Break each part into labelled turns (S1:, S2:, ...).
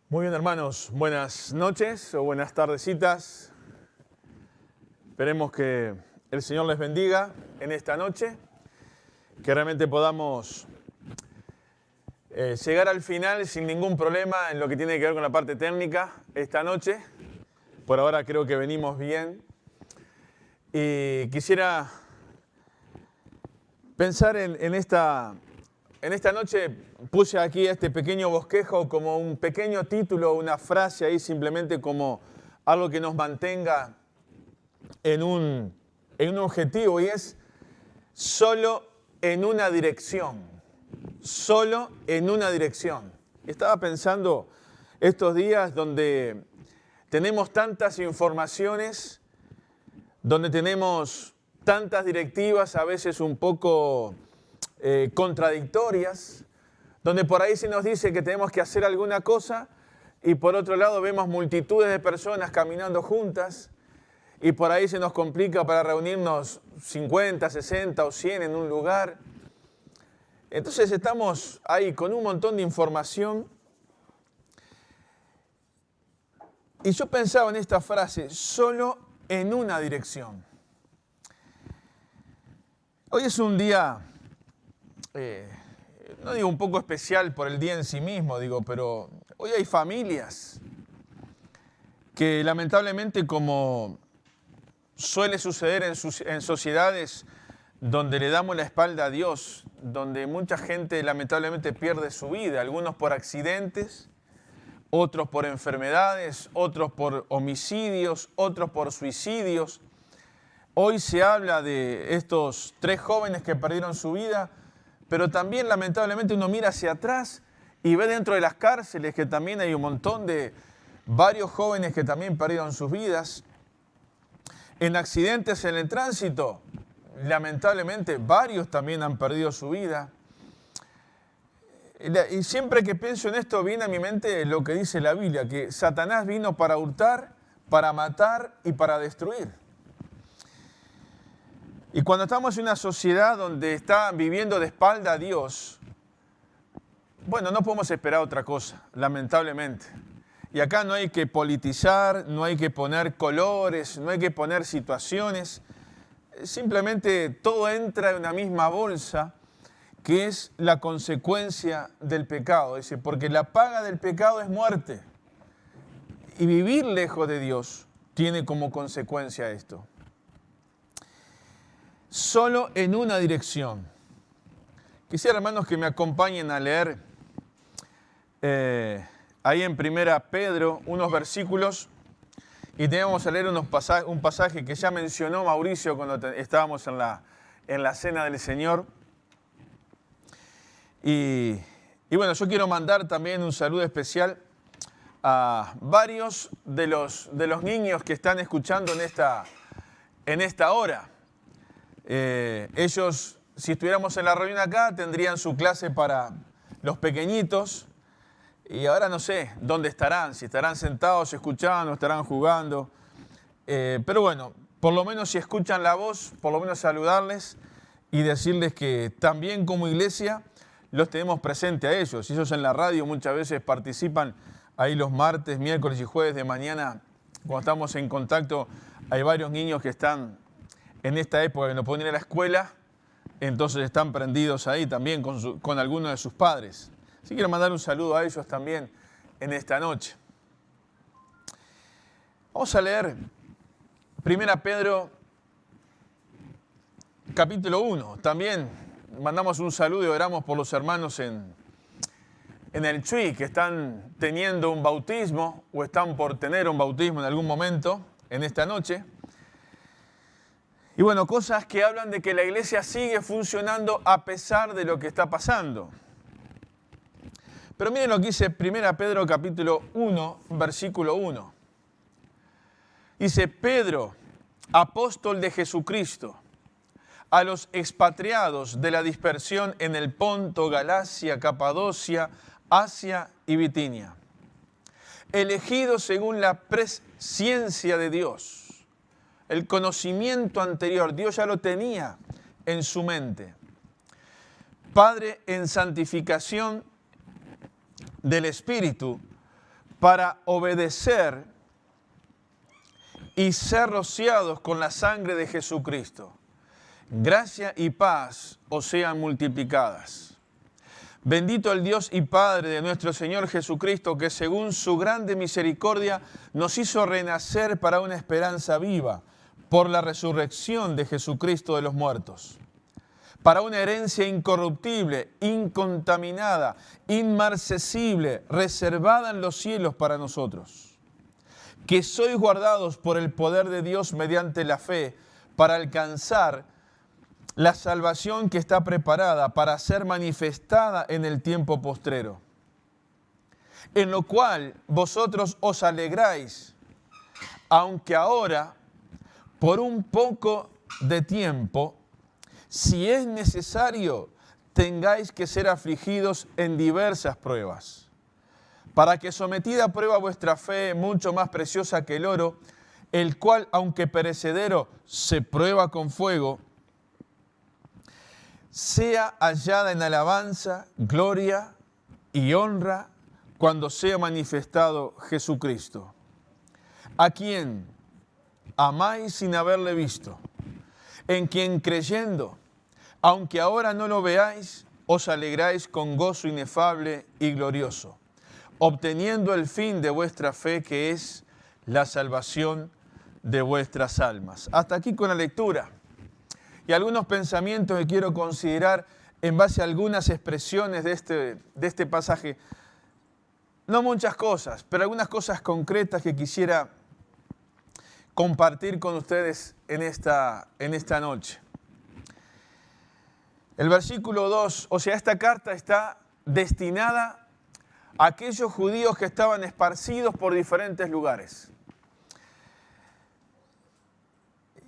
S1: Muy bien, hermanos, buenas noches o buenas tardecitas. Esperemos que el Señor les bendiga en esta noche, que realmente podamos llegar al final sin ningún problema en lo que tiene que ver con la parte técnica esta noche. Por ahora creo que venimos bien. Y quisiera pensar en esta noche. Puse aquí este pequeño bosquejo como un pequeño título, una frase ahí simplemente como algo que nos mantenga en un objetivo, y es solo en una dirección. Solo en una dirección. Estaba pensando estos días donde tenemos tantas informaciones, donde tenemos tantas directivas, a veces un poco contradictorias, donde por ahí se nos dice que tenemos que hacer alguna cosa y por otro lado vemos multitudes de personas caminando juntas y por ahí se nos complica para reunirnos 50, 60 o 100 en un lugar. Entonces estamos ahí con un montón de información y yo pensaba en esta frase, solo en una dirección. Hoy es un día, no digo un poco especial por el día en sí mismo, pero hoy hay familias que lamentablemente, como suele suceder en sociedades donde le damos la espalda a Dios, donde mucha gente lamentablemente pierde su vida, algunos por accidentes, otros por enfermedades, otros por homicidios, otros por suicidios. Hoy se habla de estos 3 jóvenes que perdieron su vida, pero también lamentablemente uno mira hacia atrás y ve dentro de las cárceles que también hay un montón de varios jóvenes que también perdieron sus vidas. En accidentes en el tránsito, lamentablemente varios también han perdido su vida. Y siempre que pienso en esto viene a mi mente lo que dice la Biblia, que Satanás vino para hurtar, para matar y para destruir. Y cuando estamos en una sociedad donde está viviendo de espalda a Dios, bueno, no podemos esperar otra cosa, lamentablemente. Y acá no hay que politizar, no hay que poner colores, no hay que poner situaciones. Simplemente todo entra en una misma bolsa, que es la consecuencia del pecado. Dice, porque la paga del pecado es muerte. Y vivir lejos de Dios tiene como consecuencia esto. Solo en una dirección. Quisiera, hermanos, que me acompañen a leer ahí en 1 Pedro unos versículos, y vamos a leer un pasaje que ya mencionó Mauricio cuando estábamos en la cena del Señor. Y bueno, yo quiero mandar también un saludo especial a varios de los niños que están escuchando en esta hora. Ellos, si estuviéramos en la reunión acá, tendrían su clase para los pequeñitos y ahora no sé dónde estarán, si estarán sentados escuchando, estarán jugando. Pero bueno, por lo menos si escuchan la voz, por lo menos saludarles y decirles que también como iglesia los tenemos presente a ellos. Ellos en la radio muchas veces participan ahí los martes, miércoles y jueves de mañana. Cuando estamos en contacto, hay varios niños que están en esta época que no pueden ir a la escuela, entonces están prendidos ahí también con algunos de sus padres. Así que quiero mandar un saludo a ellos también en esta noche. Vamos a leer 1 Pedro capítulo 1. También mandamos un saludo y oramos por los hermanos en el Chuy que están teniendo un bautismo o están por tener un bautismo en algún momento en esta noche. Y bueno, cosas que hablan de que la iglesia sigue funcionando a pesar de lo que está pasando. Pero miren lo que dice 1 Pedro capítulo 1, versículo 1. Dice, Pedro, apóstol de Jesucristo, a los expatriados de la dispersión en el Ponto, Galacia, Capadocia, Asia y Bitinia, elegidos según la presciencia de Dios. El conocimiento anterior, Dios ya lo tenía en su mente. Padre en santificación del Espíritu, para obedecer y ser rociados con la sangre de Jesucristo. Gracia y paz os sean multiplicadas. Bendito el Dios y Padre de nuestro Señor Jesucristo, que según su grande misericordia nos hizo renacer para una esperanza viva por la resurrección de Jesucristo de los muertos, para una herencia incorruptible, incontaminada, inmarcesible, reservada en los cielos para nosotros, que sois guardados por el poder de Dios mediante la fe para alcanzar la salvación que está preparada para ser manifestada en el tiempo postrero, en lo cual vosotros os alegráis, aunque ahora, por un poco de tiempo, si es necesario, tengáis que ser afligidos en diversas pruebas, para que sometida a prueba vuestra fe, mucho más preciosa que el oro, el cual, aunque perecedero, se prueba con fuego, sea hallada en alabanza, gloria y honra cuando sea manifestado Jesucristo, a quien amáis sin haberle visto, en quien creyendo, aunque ahora no lo veáis, os alegráis con gozo inefable y glorioso, obteniendo el fin de vuestra fe, que es la salvación de vuestras almas. Hasta aquí con la lectura. Y algunos pensamientos que quiero considerar en base a algunas expresiones de este pasaje. No muchas cosas, pero algunas cosas concretas que quisiera compartir con ustedes en esta noche. El versículo 2, o sea, esta carta está destinada a aquellos judíos que estaban esparcidos por diferentes lugares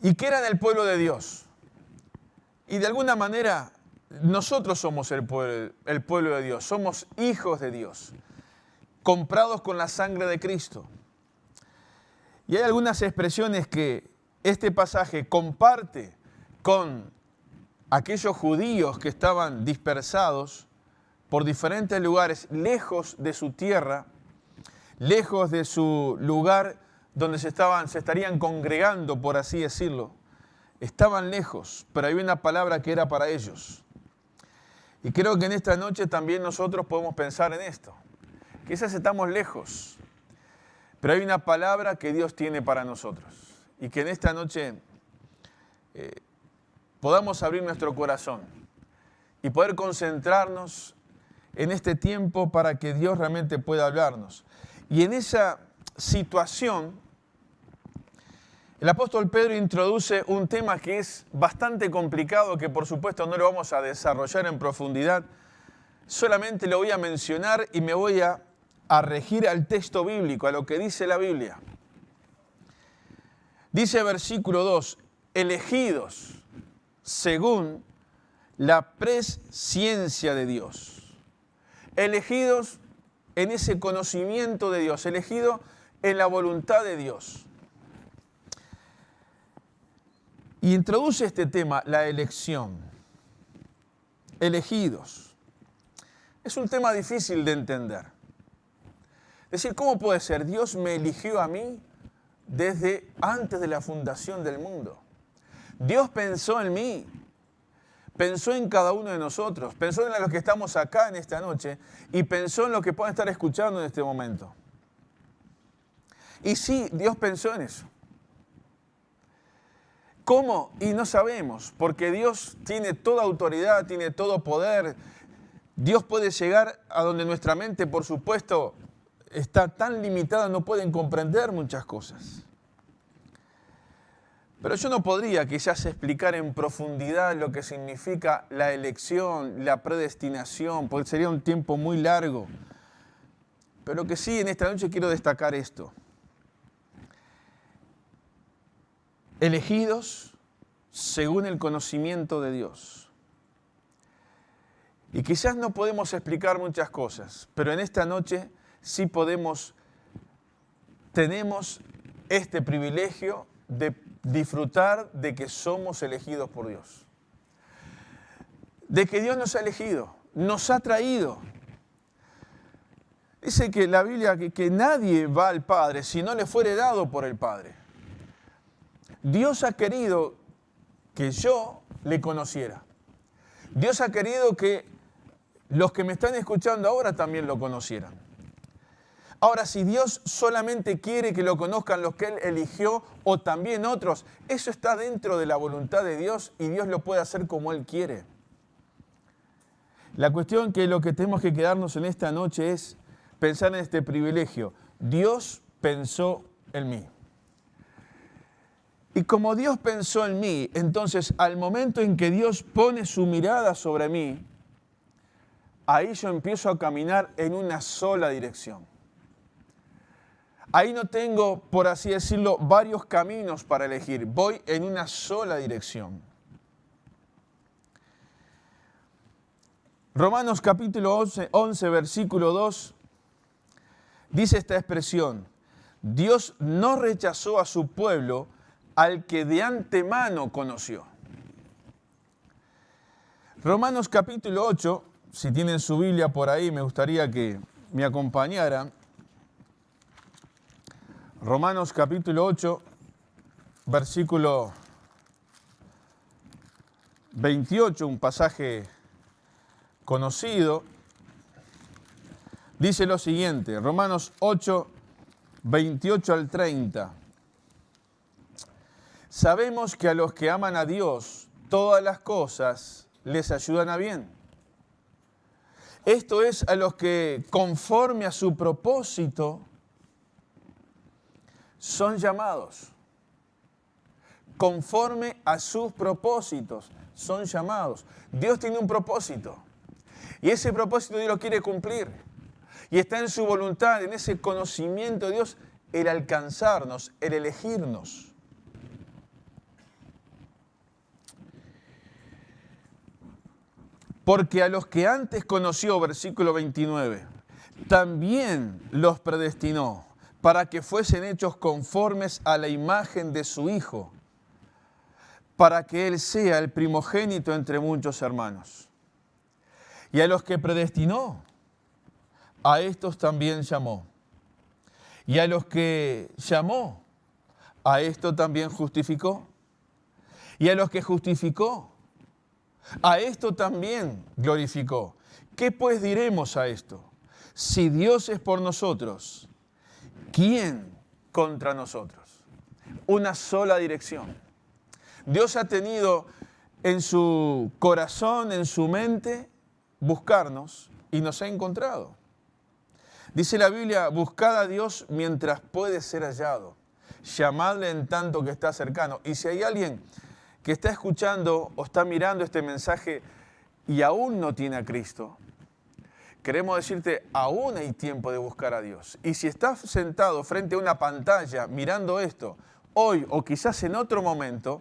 S1: y que eran el pueblo de Dios. Y de alguna manera nosotros somos el pueblo de Dios, somos hijos de Dios, comprados con la sangre de Cristo. Y hay algunas expresiones que este pasaje comparte con aquellos judíos que estaban dispersados por diferentes lugares, lejos de su tierra, lejos de su lugar donde se estarían congregando, por así decirlo. Estaban lejos, pero hay una palabra que era para ellos. Y creo que en esta noche también nosotros podemos pensar en esto. Quizás estamos lejos, pero hay una palabra que Dios tiene para nosotros. Y que en esta noche podamos abrir nuestro corazón y poder concentrarnos en este tiempo para que Dios realmente pueda hablarnos. Y en esa situación, el apóstol Pedro introduce un tema que es bastante complicado, que por supuesto no lo vamos a desarrollar en profundidad. Solamente lo voy a mencionar y me voy a regir al texto bíblico, a lo que dice la Biblia. Dice versículo 2, elegidos según la presciencia de Dios. Elegidos en ese conocimiento de Dios, elegidos en la voluntad de Dios. Y introduce este tema, la elección. Elegidos. Es un tema difícil de entender. Es decir, ¿cómo puede ser? Dios me eligió a mí desde antes de la fundación del mundo. Dios pensó en mí, pensó en cada uno de nosotros, pensó en los que estamos acá en esta noche y pensó en los que pueden estar escuchando en este momento. Y sí, Dios pensó en eso. ¿Cómo? Y no sabemos, porque Dios tiene toda autoridad, tiene todo poder. Dios puede llegar a donde nuestra mente, por supuesto, está tan limitada, no pueden comprender muchas cosas. Pero yo no podría quizás explicar en profundidad lo que significa la elección, la predestinación, porque sería un tiempo muy largo. Pero lo que sí, en esta noche quiero destacar esto. Elegidos según el conocimiento de Dios. Y quizás no podemos explicar muchas cosas, pero en esta noche sí tenemos este privilegio de disfrutar de que somos elegidos por Dios. De que Dios nos ha elegido, nos ha traído. Dice que la Biblia que nadie va al Padre si no le fuere dado por el Padre. Dios ha querido que yo le conociera. Dios ha querido que los que me están escuchando ahora también lo conocieran. Ahora, si Dios solamente quiere que lo conozcan los que Él eligió o también otros, eso está dentro de la voluntad de Dios y Dios lo puede hacer como Él quiere. La cuestión que lo que tenemos que quedarnos en esta noche es pensar en este privilegio. Dios pensó en mí. Y como Dios pensó en mí, entonces al momento en que Dios pone su mirada sobre mí, ahí yo empiezo a caminar en una sola dirección. Ahí no tengo, por así decirlo, varios caminos para elegir. Voy en una sola dirección. Romanos capítulo 11, versículo 2, dice esta expresión: Dios no rechazó a su pueblo al que de antemano conoció. Romanos capítulo 8, si tienen su Biblia por ahí, me gustaría que me acompañaran. Romanos capítulo 8, versículo 28, un pasaje conocido, dice lo siguiente, Romanos 8, 28 al 30. Sabemos que a los que aman a Dios, todas las cosas les ayudan a bien. Esto es a los que, conforme a su propósito, son llamados. Conforme a sus propósitos, son llamados. Dios tiene un propósito. Y ese propósito Dios lo quiere cumplir. Y está en su voluntad, en ese conocimiento de Dios, el alcanzarnos, el elegirnos. Porque a los que antes conoció, versículo 29, también los predestinó para que fuesen hechos conformes a la imagen de su Hijo, para que Él sea el primogénito entre muchos hermanos. Y a los que predestinó, a estos también llamó. Y a los que llamó, a esto también justificó. Y a los que justificó, a esto también glorificó. ¿Qué pues diremos a esto? Si Dios es por nosotros, ¿quién contra nosotros? Una sola dirección. Dios ha tenido en su corazón, en su mente, buscarnos y nos ha encontrado. Dice la Biblia, buscad a Dios mientras puede ser hallado. Llamadle en tanto que está cercano. Y si hay alguien que está escuchando o está mirando este mensaje y aún no tiene a Cristo, queremos decirte, aún hay tiempo de buscar a Dios. Y si estás sentado frente a una pantalla mirando esto, hoy o quizás en otro momento,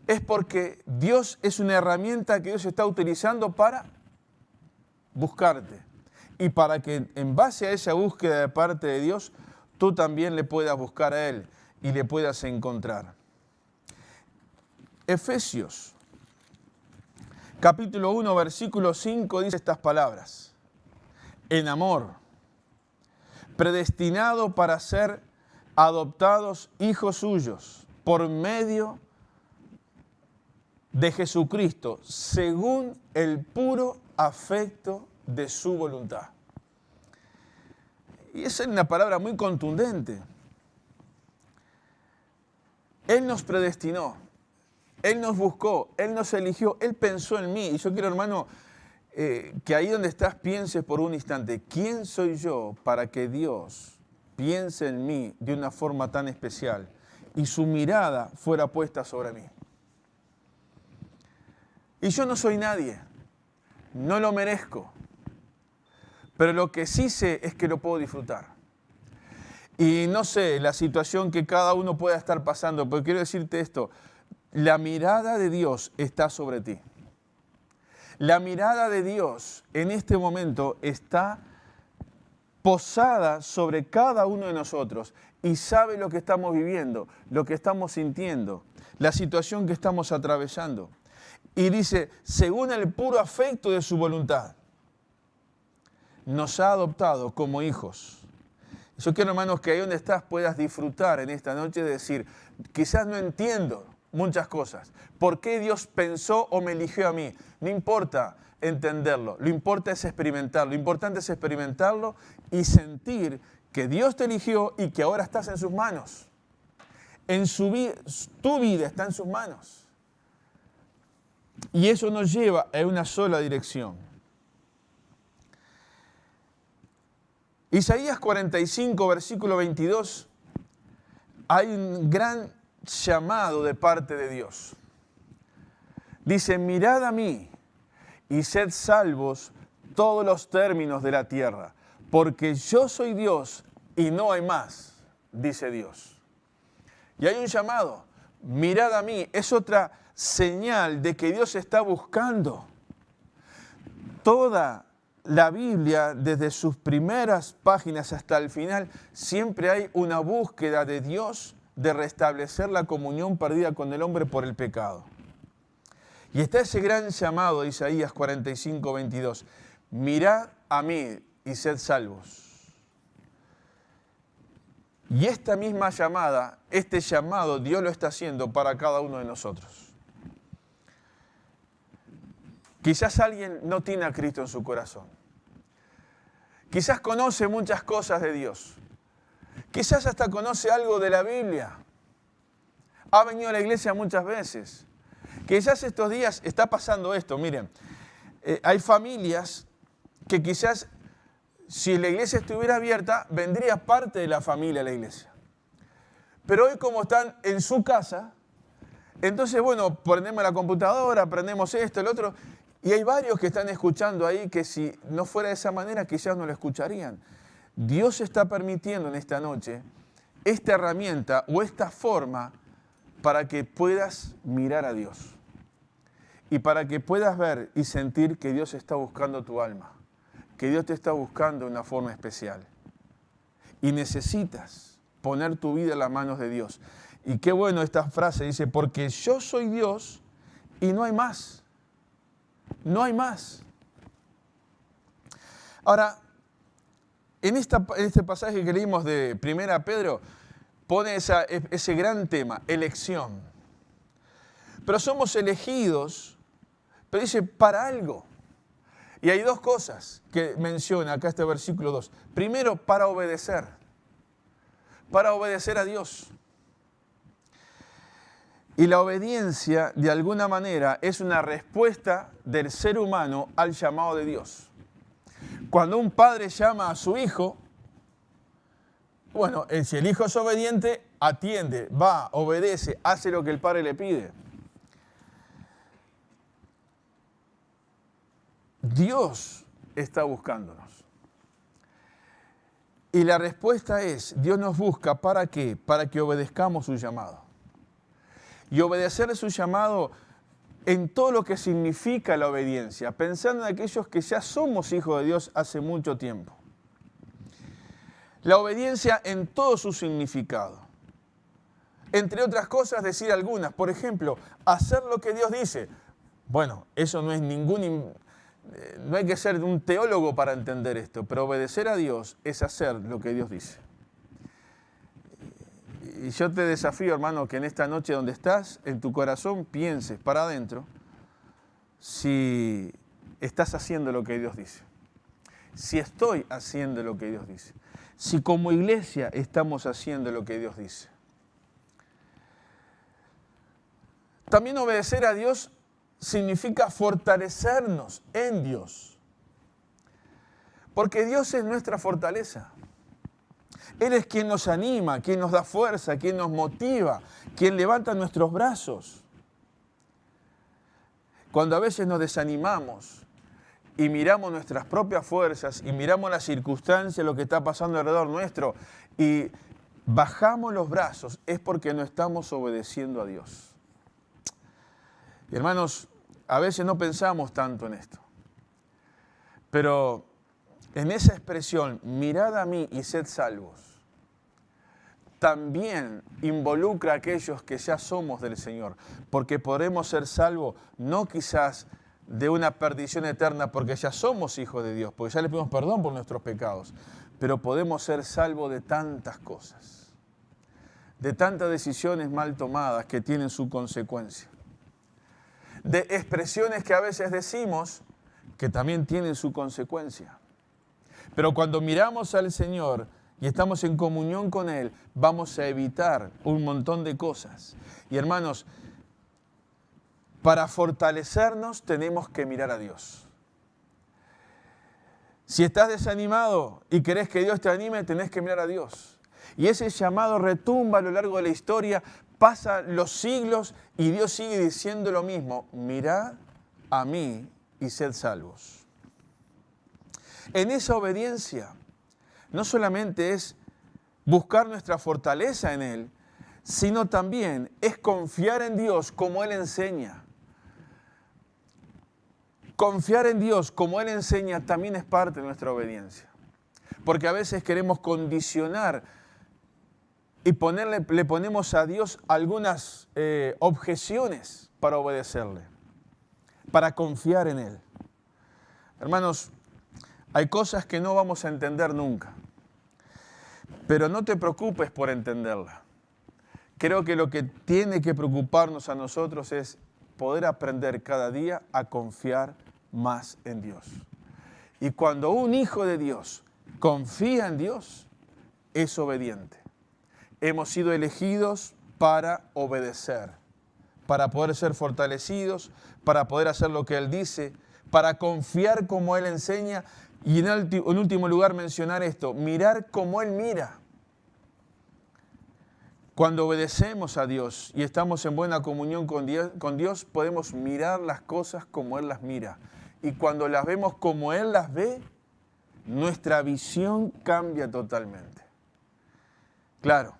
S1: es porque Dios es una herramienta que Dios está utilizando para buscarte. Y para que en base a esa búsqueda de parte de Dios, tú también le puedas buscar a Él y le puedas encontrar. Efesios, capítulo 1, versículo 5, dice estas palabras. En amor, predestinado para ser adoptados hijos suyos por medio de Jesucristo, según el puro afecto de su voluntad. Y esa es una palabra muy contundente. Él nos predestinó, Él nos buscó, Él nos eligió, Él pensó en mí. Y yo quiero, hermano, que ahí donde estás pienses por un instante, ¿quién soy yo para que Dios piense en mí de una forma tan especial y su mirada fuera puesta sobre mí? Y yo no soy nadie, no lo merezco, pero lo que sí sé es que lo puedo disfrutar. Y no sé la situación que cada uno pueda estar pasando, pero quiero decirte esto, la mirada de Dios está sobre ti. La mirada de Dios en este momento está posada sobre cada uno de nosotros y sabe lo que estamos viviendo, lo que estamos sintiendo, la situación que estamos atravesando. Y dice, según el puro afecto de su voluntad. nos ha adoptado como hijos. Yo quiero, hermanos, que ahí donde estás puedas disfrutar en esta noche de decir, quizás no entiendo muchas cosas. ¿Por qué Dios pensó o me eligió a mí? No importa entenderlo, lo importante es experimentarlo. Lo importante es experimentarlo y sentir que Dios te eligió y que ahora estás en sus manos. Tu vida está en sus manos. Y eso nos lleva a una sola dirección. Isaías 45, versículo 22, hay un gran llamado de parte de Dios. Dice, mirad a mí y sed salvos todos los términos de la tierra, porque yo soy Dios y no hay más, dice Dios. Y hay un llamado, mirad a mí, es otra señal de que Dios está buscando. Toda la Biblia, desde sus primeras páginas hasta el final, siempre hay una búsqueda de Dios de restablecer la comunión perdida con el hombre por el pecado. Y está ese gran llamado de Isaías 45, 22. Mirad a mí y sed salvos. Y esta misma llamada, este llamado, Dios lo está haciendo para cada uno de nosotros. Quizás alguien no tiene a Cristo en su corazón. Quizás conoce muchas cosas de Dios. Quizás hasta conoce algo de la Biblia. Ha venido a la iglesia muchas veces. Quizás estos días está pasando esto. Miren, hay familias que quizás si la iglesia estuviera abierta, vendría parte de la familia a la iglesia. Pero hoy como están en su casa, entonces bueno, prendemos la computadora, prendemos esto, el otro, y hay varios que están escuchando ahí que si no fuera de esa manera quizás no lo escucharían. Dios está permitiendo en esta noche esta herramienta o esta forma para que puedas mirar a Dios y para que puedas ver y sentir que Dios está buscando tu alma, que Dios te está buscando de una forma especial. Y necesitas poner tu vida en las manos de Dios. Y qué bueno esta frase, dice, porque yo soy Dios y no hay más. No hay más. Ahora, en este pasaje que leímos de 1 Pedro, pone ese gran tema, elección. Pero somos elegidos, pero dice, para algo. Y hay dos cosas que menciona acá este versículo 2. Primero, para obedecer a Dios. Y la obediencia, de alguna manera, es una respuesta del ser humano al llamado de Dios. Cuando un padre llama a su hijo, bueno, si el hijo es obediente, atiende, va, obedece, hace lo que el padre le pide. Dios está buscándonos. Y la respuesta es, Dios nos busca, ¿para qué? Para que obedezcamos su llamado. Y obedecer su llamado en todo lo que significa la obediencia, pensando en aquellos que ya somos hijos de Dios hace mucho tiempo. La obediencia en todo su significado. Entre otras cosas, decir algunas. Por ejemplo, hacer lo que Dios dice. Bueno, eso no es no hay que ser un teólogo para entender esto, pero obedecer a Dios es hacer lo que Dios dice. Y yo te desafío, hermano, que en esta noche donde estás, en tu corazón, pienses para adentro si estás haciendo lo que Dios dice. Si estoy haciendo lo que Dios dice. Si como iglesia estamos haciendo lo que Dios dice. También obedecer a Dios significa fortalecernos en Dios. Porque Dios es nuestra fortaleza. Él es quien nos anima, quien nos da fuerza, quien nos motiva, quien levanta nuestros brazos. Cuando a veces nos desanimamos y miramos nuestras propias fuerzas y miramos las circunstancias, lo que está pasando alrededor nuestro y bajamos los brazos, es porque no estamos obedeciendo a Dios. Y hermanos, a veces no pensamos tanto en esto. Pero en esa expresión, mirad a mí y sed salvos, también involucra a aquellos que ya somos del Señor. Porque podremos ser salvos no quizás de una perdición eterna porque ya somos hijos de Dios, porque ya le pedimos perdón por nuestros pecados, pero podemos ser salvos de tantas cosas, de tantas decisiones mal tomadas que tienen su consecuencia, de expresiones que a veces decimos que también tienen su consecuencia. Pero cuando miramos al Señor y estamos en comunión con Él, vamos a evitar un montón de cosas. Y hermanos, para fortalecernos tenemos que mirar a Dios. Si estás desanimado y querés que Dios te anime, tenés que mirar a Dios. Y ese llamado retumba a lo largo de la historia, pasan los siglos y Dios sigue diciendo lo mismo: mirad a mí y sed salvos. En esa obediencia no solamente es buscar nuestra fortaleza en Él, sino también es confiar en Dios como Él enseña. Confiar en Dios como Él enseña también es parte de nuestra obediencia. Porque a veces queremos condicionar y le ponemos a Dios algunas objeciones para obedecerle, para confiar en Él. Hermanos, hay cosas que no vamos a entender nunca, pero no te preocupes por entenderla. Creo que lo que tiene que preocuparnos a nosotros es poder aprender cada día a confiar más en Dios. Y cuando un hijo de Dios confía en Dios, es obediente. Hemos sido elegidos para obedecer, para poder ser fortalecidos, para poder hacer lo que Él dice, para confiar como Él enseña y en último lugar mencionar esto: mirar como Él mira. Cuando obedecemos a Dios y estamos en buena comunión con Dios, podemos mirar las cosas como Él las mira. Y cuando las vemos como Él las ve, nuestra visión cambia totalmente. Claro,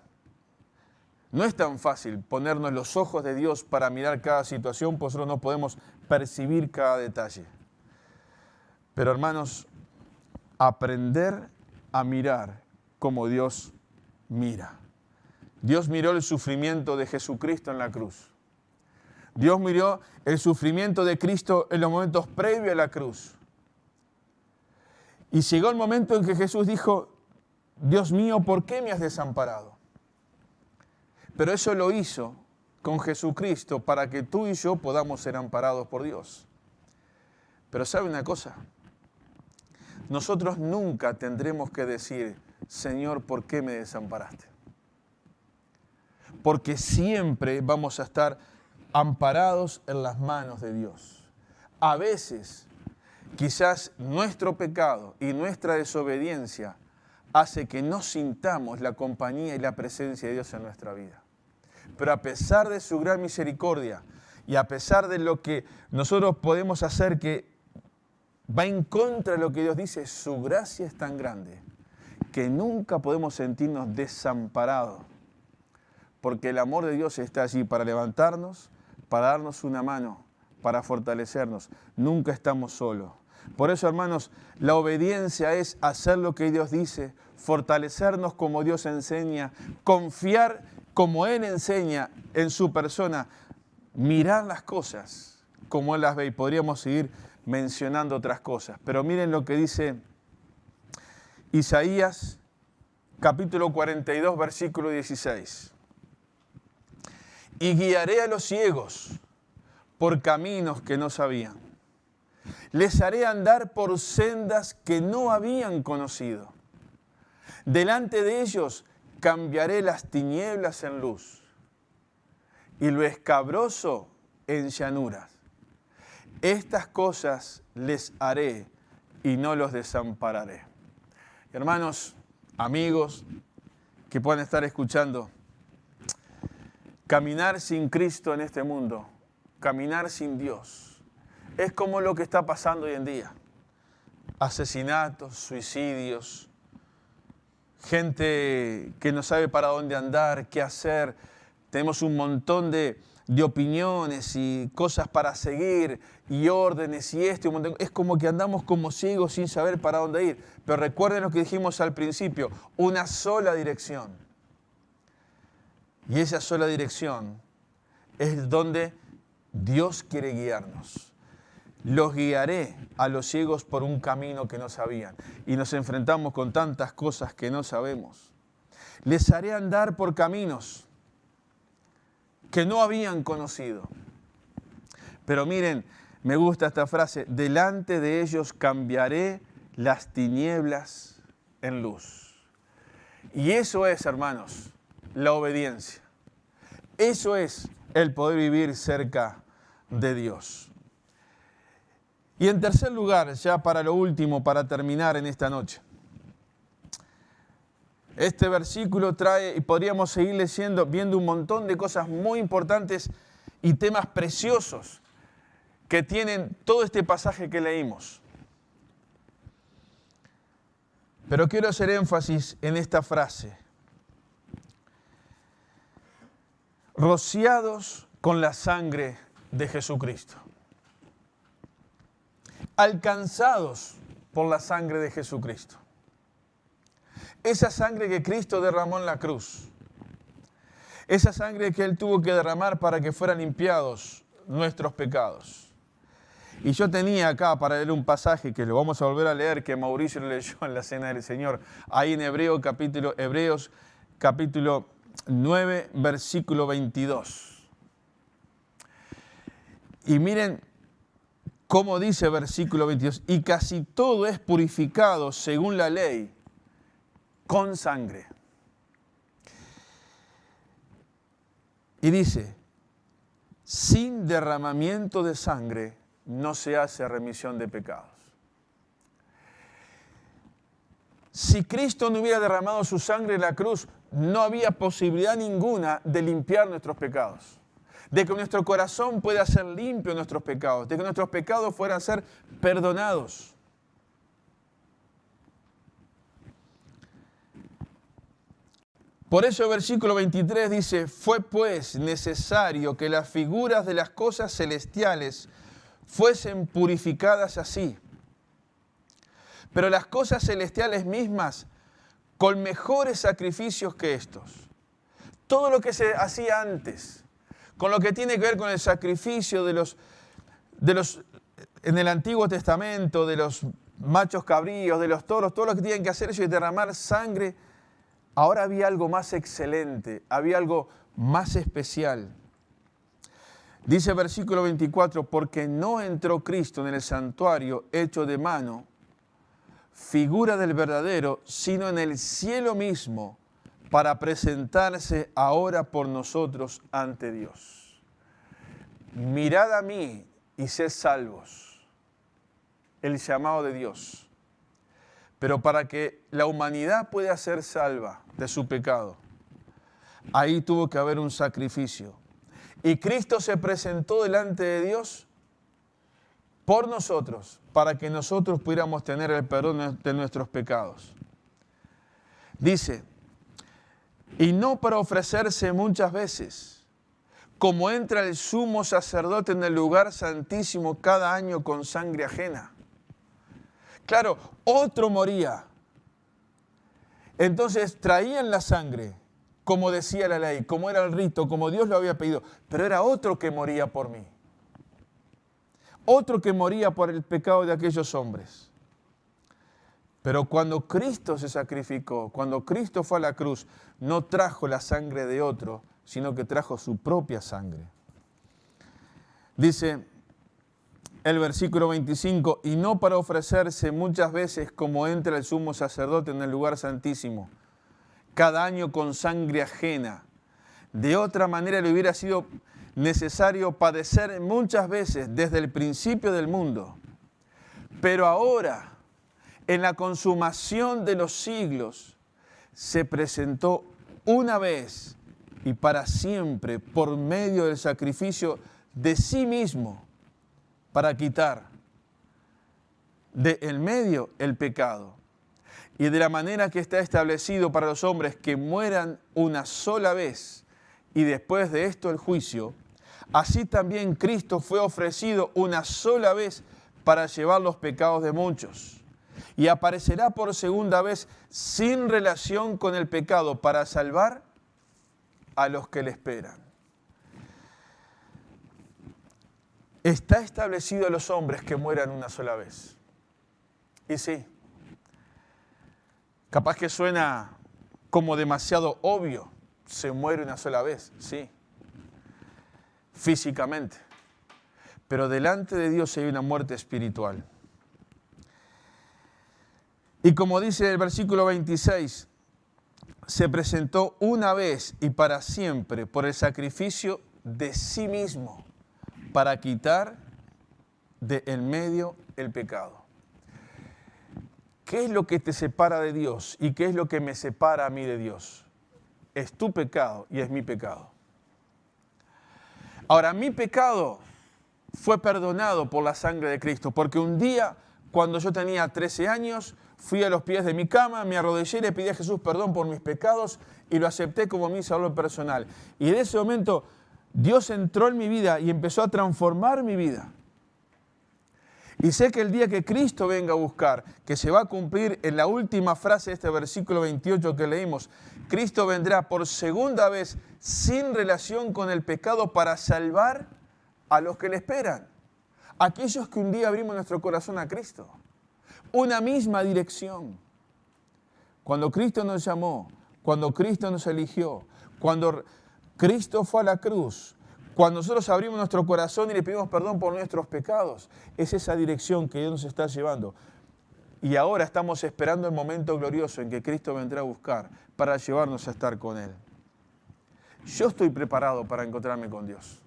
S1: no es tan fácil ponernos los ojos de Dios para mirar cada situación, pues nosotros no podemos percibir cada detalle. Pero hermanos, aprender a mirar como Dios mira. Dios miró el sufrimiento de Jesucristo en la cruz. Dios miró el sufrimiento de Cristo en los momentos previos a la cruz. Y llegó el momento en que Jesús dijo: Dios mío, ¿por qué me has desamparado? Pero eso lo hizo con Jesucristo para que tú y yo podamos ser amparados por Dios. Pero ¿sabe una cosa? Nosotros nunca tendremos que decir: Señor, ¿por qué me desamparaste? Porque siempre vamos a estar amparados en las manos de Dios. A veces, quizás nuestro pecado y nuestra desobediencia hace que no sintamos la compañía y la presencia de Dios en nuestra vida. Pero a pesar de su gran misericordia y a pesar de lo que nosotros podemos hacer que va en contra de lo que Dios dice, su gracia es tan grande que nunca podemos sentirnos desamparados. Porque el amor de Dios está allí para levantarnos, para darnos una mano, para fortalecernos. Nunca estamos solos. Por eso, hermanos, la obediencia es hacer lo que Dios dice, fortalecernos como Dios enseña, confiar como Él enseña en su persona, mirar las cosas como Él las ve. Y podríamos seguir mencionando otras cosas. Pero miren lo que dice Isaías, capítulo 42, versículo 16. Y guiaré a los ciegos por caminos que no sabían. Les haré andar por sendas que no habían conocido. Delante de ellos cambiaré las tinieblas en luz y lo escabroso en llanuras. Estas cosas les haré y no los desampararé. Hermanos, amigos que puedan estar escuchando, caminar sin Cristo en este mundo, caminar sin Dios, es como lo que está pasando hoy en día. Asesinatos, suicidios, gente que no sabe para dónde andar, qué hacer. Tenemos un montón de opiniones y cosas para seguir y órdenes y esto. Es como que andamos como ciegos sin saber para dónde ir. Pero recuerden lo que dijimos al principio, una sola dirección. Y esa sola dirección es donde Dios quiere guiarnos. Los guiaré a los ciegos por un camino que no sabían. Y nos enfrentamos con tantas cosas que no sabemos. Les haré andar por caminos que no habían conocido. Pero miren, me gusta esta frase, delante de ellos cambiaré las tinieblas en luz. Y eso es, hermanos, la obediencia. Eso es el poder vivir cerca de Dios. Y en tercer lugar, ya para lo último, para terminar en esta noche, este versículo trae, y podríamos seguir leyendo, viendo un montón de cosas muy importantes y temas preciosos que tienen todo este pasaje que leímos. Pero quiero hacer énfasis en esta frase. Rociados con la sangre de Jesucristo. Alcanzados por la sangre de Jesucristo. Esa sangre que Cristo derramó en la cruz. Esa sangre que Él tuvo que derramar para que fueran limpiados nuestros pecados. Y yo tenía acá para leer un pasaje que lo vamos a volver a leer, que Mauricio lo leyó en la Cena del Señor, ahí en Hebreos capítulo 9, versículo 22. Y miren cómo dice versículo 22, y casi todo es purificado según la ley, con sangre. Y dice, sin derramamiento de sangre no se hace remisión de pecados. Si Cristo no hubiera derramado su sangre en la cruz, no había posibilidad ninguna de limpiar nuestros pecados. De que nuestro corazón pueda ser limpio de nuestros pecados. De que nuestros pecados fueran a ser perdonados. Por eso el versículo 23 dice, fue pues necesario que las figuras de las cosas celestiales fuesen purificadas así. Pero las cosas celestiales mismas con mejores sacrificios que estos. Todo lo que se hacía antes, con lo que tiene que ver con el sacrificio de los en el Antiguo Testamento, de los machos cabríos, de los toros, todo lo que tienen que hacer ellos es derramar sangre. Ahora había algo más excelente, había algo más especial. Dice el versículo 24, porque no entró Cristo en el santuario hecho de mano, figura del verdadero, sino en el cielo mismo, para presentarse ahora por nosotros ante Dios. Mirad a mí y sed salvos. El llamado de Dios. Pero para que la humanidad pueda ser salva de su pecado, ahí tuvo que haber un sacrificio. Y Cristo se presentó delante de Dios por nosotros, para que nosotros pudiéramos tener el perdón de nuestros pecados. Dice, y no para ofrecerse muchas veces, como entra el sumo sacerdote en el lugar santísimo cada año con sangre ajena. Claro, otro moría. Entonces traían la sangre, como decía la ley, como era el rito, como Dios lo había pedido, pero era otro que moría por mí. Otro que moría por el pecado de aquellos hombres. Pero cuando Cristo se sacrificó, cuando Cristo fue a la cruz, no trajo la sangre de otro, sino que trajo su propia sangre. Dice el versículo 25, y no para ofrecerse muchas veces como entra el sumo sacerdote en el lugar santísimo, cada año con sangre ajena. De otra manera le hubiera sido necesario padecer muchas veces desde el principio del mundo. Pero ahora, en la consumación de los siglos, se presentó una vez y para siempre por medio del sacrificio de sí mismo para quitar de en medio el pecado. Y de la manera que está establecido para los hombres que mueran una sola vez y después de esto el juicio, así también Cristo fue ofrecido una sola vez para llevar los pecados de muchos. Y aparecerá por segunda vez sin relación con el pecado para salvar a los que le esperan. está establecido a los hombres que mueran una sola vez. Y sí, capaz que suena como demasiado obvio, se muere una sola vez, sí, físicamente. Pero delante de Dios hay una muerte espiritual. Y como dice el versículo 26, se presentó una vez y para siempre por el sacrificio de sí mismo para quitar de en medio el pecado. ¿Qué es lo que te separa de Dios y qué es lo que me separa a mí de Dios? Es tu pecado y es mi pecado. Ahora, mi pecado fue perdonado por la sangre de Cristo, porque un día, cuando yo tenía 13 años, fui a los pies de mi cama, me arrodillé y le pedí a Jesús perdón por mis pecados y lo acepté como mi salvador personal. Y en ese momento Dios entró en mi vida y empezó a transformar mi vida. Y sé que el día que Cristo venga a buscar, que se va a cumplir en la última frase de este versículo 28 que leímos, Cristo vendrá por segunda vez sin relación con el pecado para salvar a los que le esperan. Aquellos que un día abrimos nuestro corazón a Cristo. Una misma dirección. Cuando Cristo nos llamó, cuando Cristo nos eligió, cuando Cristo fue a la cruz, cuando nosotros abrimos nuestro corazón y le pedimos perdón por nuestros pecados, es esa dirección que Dios nos está llevando. Y ahora estamos esperando el momento glorioso en que Cristo vendrá a buscar para llevarnos a estar con Él. Yo estoy preparado para encontrarme con Dios.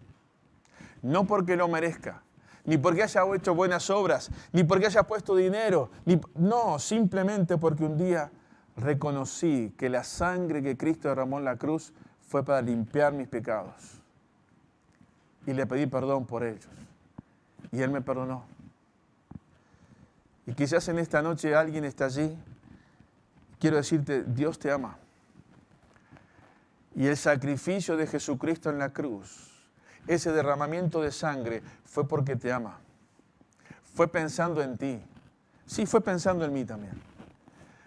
S1: No porque lo merezca, ni porque haya hecho buenas obras, ni porque haya puesto dinero. No, simplemente porque un día reconocí que la sangre que Cristo derramó en la cruz fue para limpiar mis pecados. Y le pedí perdón por ellos. Y Él me perdonó. Y quizás en esta noche alguien está allí. Quiero decirte, Dios te ama. Y el sacrificio de Jesucristo en la cruz, ese derramamiento de sangre, fue porque te ama. Fue pensando en ti. Sí, fue pensando en mí también.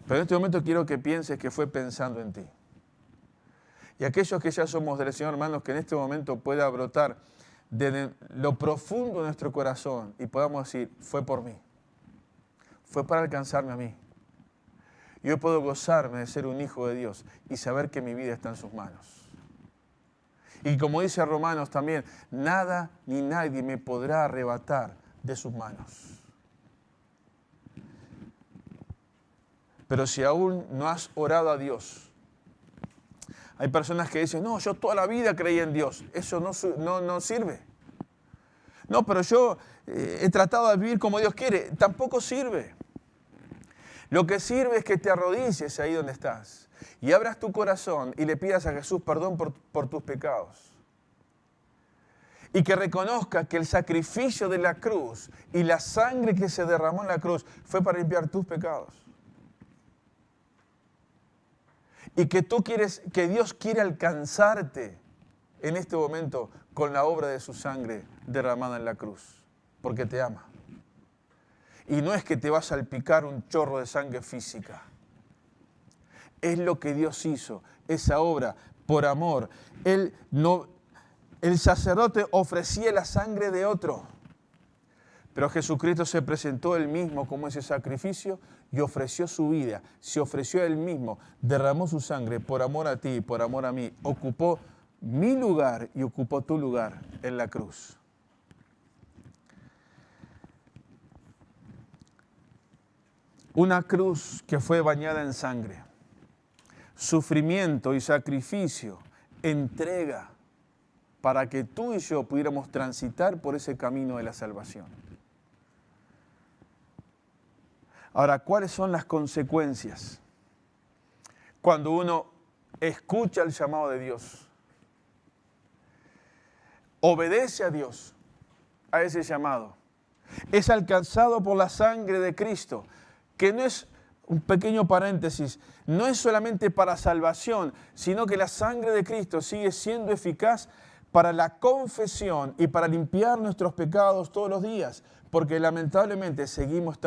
S1: Pero en este momento quiero que pienses que fue pensando en ti. Y aquellos que ya somos del Señor, hermanos, que en este momento pueda brotar de lo profundo de nuestro corazón y podamos decir, fue por mí. Fue para alcanzarme a mí. Yo puedo gozarme de ser un hijo de Dios y saber que mi vida está en sus manos. Y como dice Romanos también, nada ni nadie me podrá arrebatar de sus manos. Pero si aún no has orado a Dios, hay personas que dicen, no, yo toda la vida creí en Dios. Eso no sirve. No, pero yo he tratado de vivir como Dios quiere. Tampoco sirve. Lo que sirve es que te arrodilles ahí donde estás y abras tu corazón y le pidas a Jesús perdón por tus pecados. Y que reconozca que el sacrificio de la cruz y la sangre que se derramó en la cruz fue para limpiar tus pecados. Y que que Dios quiere alcanzarte en este momento con la obra de su sangre derramada en la cruz, porque te ama. Y no es que te va a salpicar un chorro de sangre física. Es lo que Dios hizo, esa obra por amor. El sacerdote ofrecía la sangre de otro, pero Jesucristo se presentó él mismo como ese sacrificio y ofreció su vida, se ofreció él mismo, derramó su sangre por amor a ti y por amor a mí, ocupó mi lugar y ocupó tu lugar en la cruz. Una cruz que fue bañada en sangre, sufrimiento y sacrificio, entrega, para que tú y yo pudiéramos transitar por ese camino de la salvación. Ahora, ¿cuáles son las consecuencias cuando uno escucha el llamado de Dios? Obedece a Dios, a ese llamado. Es alcanzado por la sangre de Cristo, que no es, un pequeño paréntesis, no es solamente para salvación, sino que la sangre de Cristo sigue siendo eficaz para la confesión y para limpiar nuestros pecados todos los días, porque lamentablemente seguimos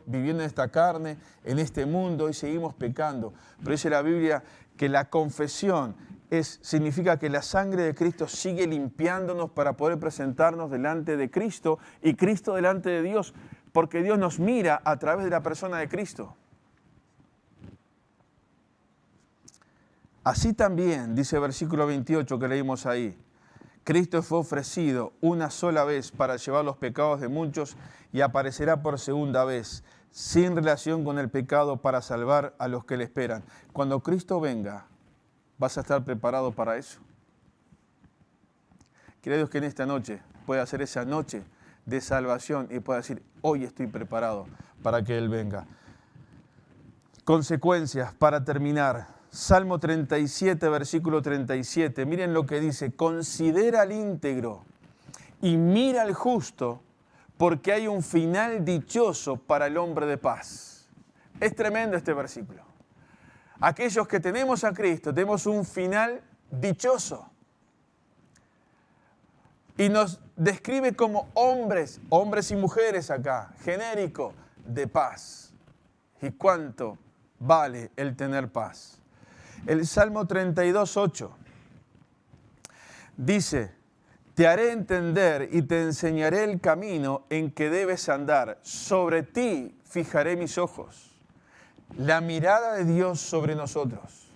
S1: viviendo en esta carne, en este mundo y seguimos pecando. Pero dice la Biblia que la confesión significa que la sangre de Cristo sigue limpiándonos para poder presentarnos delante de Cristo y Cristo delante de Dios, porque Dios nos mira a través de la persona de Cristo. Así también, dice el versículo 28 que leímos ahí, Cristo fue ofrecido una sola vez para llevar los pecados de muchos y aparecerá por segunda vez, sin relación con el pecado, para salvar a los que le esperan. Cuando Cristo venga, ¿vas a estar preparado para eso? Quiero Dios que en esta noche pueda ser esa noche de salvación y pueda decir, hoy estoy preparado para que Él venga. Consecuencias, para terminar. Salmo 37, versículo 37. Miren lo que dice. Considera al íntegro y mira al justo, porque hay un final dichoso para el hombre de paz. Es tremendo este versículo. Aquellos que tenemos a Cristo, tenemos un final dichoso. Y nos describe como hombres y mujeres acá, genérico, de paz. ¿Y cuánto vale el tener paz? El Salmo 32, 8 dice, te haré entender y te enseñaré el camino en que debes andar. Sobre ti fijaré mis ojos. La mirada de Dios sobre nosotros.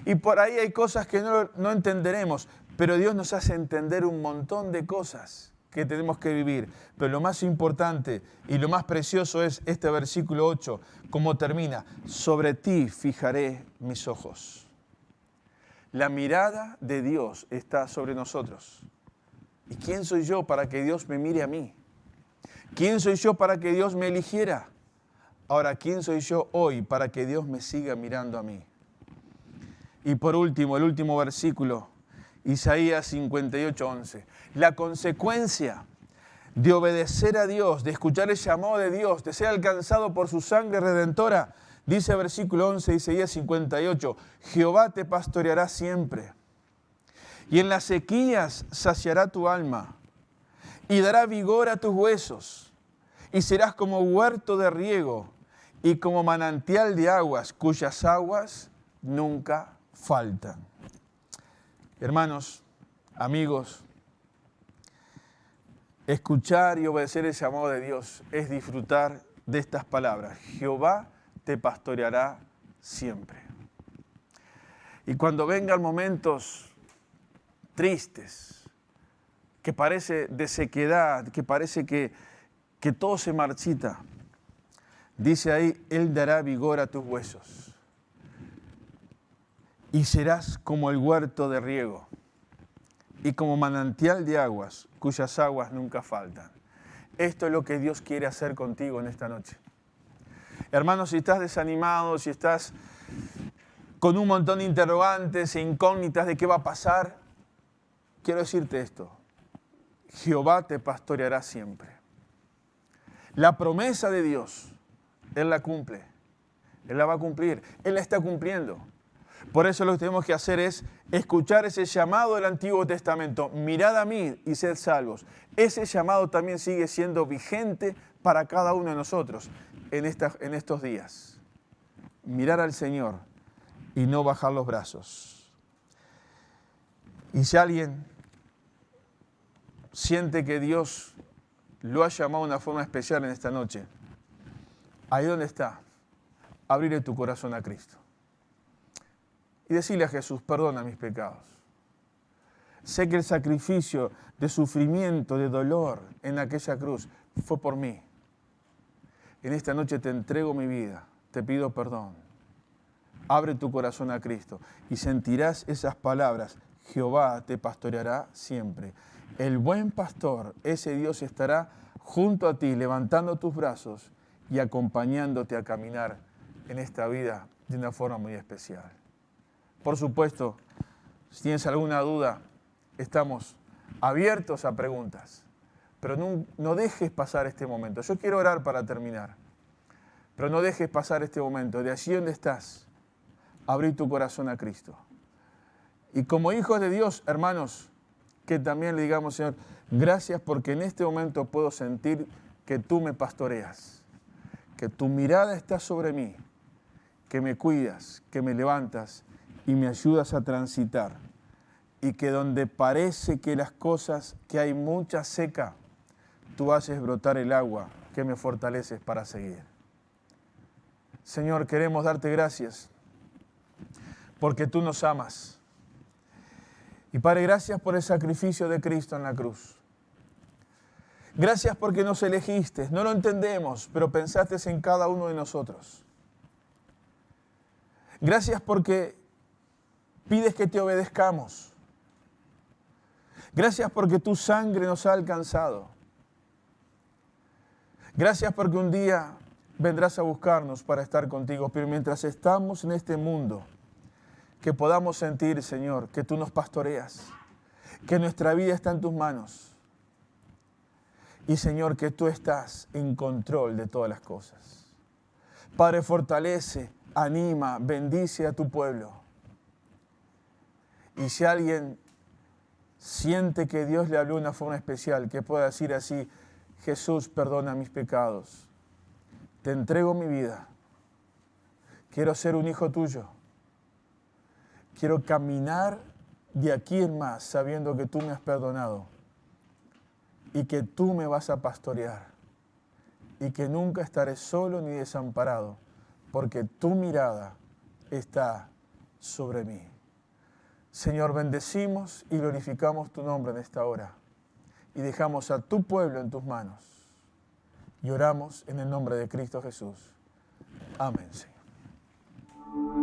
S1: Y por ahí hay cosas que no entenderemos, pero Dios nos hace entender un montón de cosas que tenemos que vivir. Pero lo más importante y lo más precioso es este versículo 8, como termina, sobre ti fijaré mis ojos. La mirada de Dios está sobre nosotros. ¿Y quién soy yo para que Dios me mire a mí? ¿Quién soy yo para que Dios me eligiera? Ahora, ¿quién soy yo hoy para que Dios me siga mirando a mí? Y por último, el último versículo, Isaías 58, 11. La consecuencia de obedecer a Dios, de escuchar el llamado de Dios, de ser alcanzado por su sangre redentora, dice el versículo 11 de Isaías 58, Jehová te pastoreará siempre, y en las sequías saciará tu alma, y dará vigor a tus huesos, y serás como huerto de riego, y como manantial de aguas, cuyas aguas nunca faltan. Hermanos, amigos, escuchar y obedecer el llamado de Dios es disfrutar de estas palabras. Jehová te pastoreará siempre. Y cuando vengan momentos tristes, que parece de sequedad, que parece que todo se marchita, dice ahí, Él dará vigor a tus huesos. Y serás como el huerto de riego y como manantial de aguas, cuyas aguas nunca faltan. Esto es lo que Dios quiere hacer contigo en esta noche. Hermanos, si estás desanimado, si estás con un montón de interrogantes e incógnitas de qué va a pasar, quiero decirte esto. Jehová te pastoreará siempre. La promesa de Dios, Él la cumple. Él la va a cumplir. Él la está cumpliendo. Por eso lo que tenemos que hacer es escuchar ese llamado del Antiguo Testamento. Mirad a mí y sed salvos. Ese llamado también sigue siendo vigente para cada uno de nosotros en estos días. Mirar al Señor y no bajar los brazos. Y si alguien siente que Dios lo ha llamado de una forma especial en esta noche, ahí donde está, abrirle tu corazón a Cristo. Y decirle a Jesús, perdona mis pecados. Sé que el sacrificio de sufrimiento, de dolor en aquella cruz fue por mí. En esta noche te entrego mi vida, te pido perdón. Abre tu corazón a Cristo y sentirás esas palabras. Jehová te pastoreará siempre. El buen pastor, ese Dios estará junto a ti, levantando tus brazos y acompañándote a caminar en esta vida de una forma muy especial. Por supuesto, si tienes alguna duda, estamos abiertos a preguntas, pero no dejes pasar este momento. Yo quiero orar para terminar, pero no dejes pasar este momento. De allí donde estás, abrí tu corazón a Cristo. Y como hijos de Dios, hermanos, que también le digamos, Señor, gracias porque en este momento puedo sentir que tú me pastoreas, que tu mirada está sobre mí, que me cuidas, que me levantas y me ayudas a transitar. Y que donde parece que las cosas, que hay mucha seca, tú haces brotar el agua que me fortaleces para seguir. Señor, queremos darte gracias porque tú nos amas. Y Padre, gracias por el sacrificio de Cristo en la cruz. Gracias porque nos elegiste, no lo entendemos, pero pensaste en cada uno de nosotros. Gracias porque pides que te obedezcamos. Gracias porque tu sangre nos ha alcanzado. Gracias porque un día vendrás a buscarnos para estar contigo, pero mientras estamos en este mundo, que podamos sentir, Señor, que tú nos pastoreas, que nuestra vida está en tus manos. Y, Señor, que tú estás en control de todas las cosas. Padre, fortalece, anima, bendice a tu pueblo. Y si alguien siente que Dios le habló de una forma especial, que pueda decir así: Jesús, perdona mis pecados. Te entrego mi vida. Quiero ser un hijo tuyo. Quiero caminar de aquí en más sabiendo que tú me has perdonado y que tú me vas a pastorear y que nunca estaré solo ni desamparado porque tu mirada está sobre mí. Señor, bendecimos y glorificamos tu nombre en esta hora y dejamos a tu pueblo en tus manos. Y oramos en el nombre de Cristo Jesús. Amén, Señor.